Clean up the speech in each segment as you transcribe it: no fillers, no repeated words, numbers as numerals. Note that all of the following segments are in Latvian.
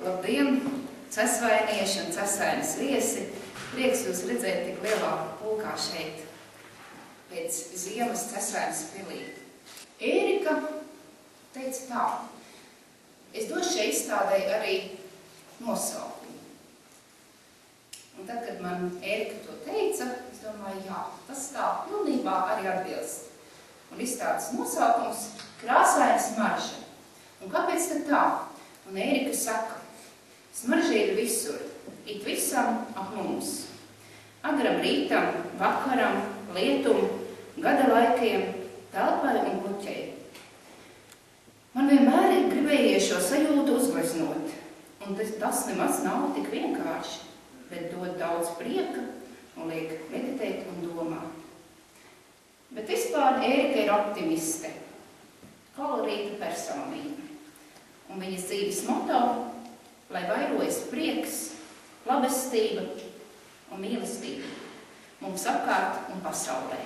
Labdien, cesvainieši un cesvainas viesi! Prieks jūs redzēt tik lielā pulkā šeit, pēc ziemas cesvainas pilī. Ērika teica tā, es došu šai izstādei arī nosaukumu. Un tad, kad man Ērika to teica, es domāju, jā, tas tā pilnībā arī atbilst. Un izstādes nosaukums Krāsaina smarža. Un kāpēc tad tā? Un Ērika saka, smarža ir visur, it visam ap mums. Agram rītam, vakaram, lietum, gada laikiem, telpai un puķei. Man vienmēr ir gribējies šo sajūtu uzgleznot, un tas nemaz nav tik vienkārši, bet dod daudz prieka un liek meditēt un domāt. Bet vispār Ērika ir optimiste, kolorīta personība, un viņas dzīves moto, lai vairojas prieks, labestība un mīlestība mums apkārt un pasaulē.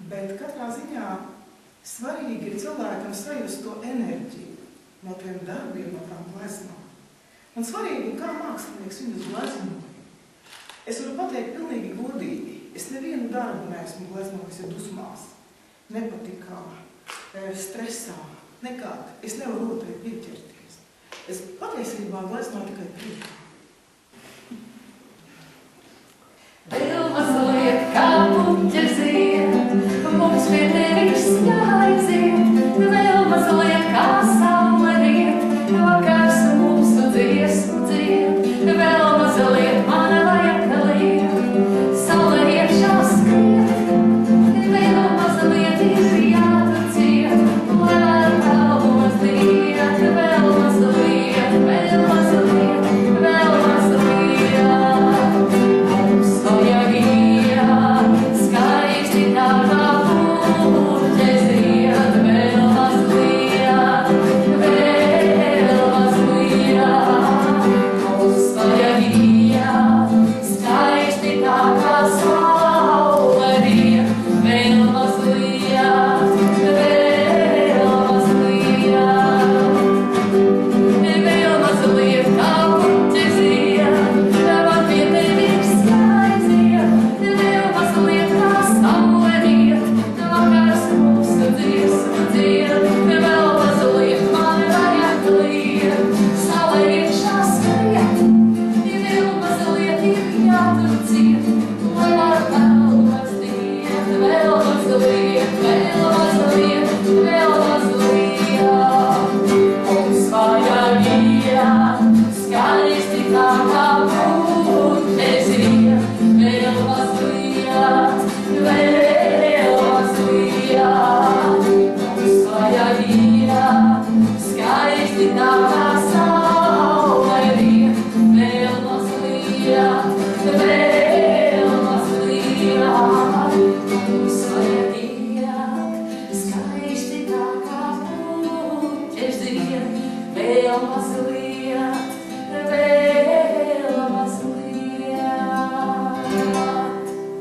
Bet katrā ziņā svarīgi ir cilvēkam sajust to enerģiju no tiem darbiem, no tām gleznām. Un svarīgi, kā mākslinieks viņus glezno. Es varu pateikt pilnīgi godīgi, es nevienu darbu neesmu gleznojis dusmās, nepatikā, stresā, nekād. Es nevaru otrai pieķerties. Es patiesībā gleznoju tikai prieku.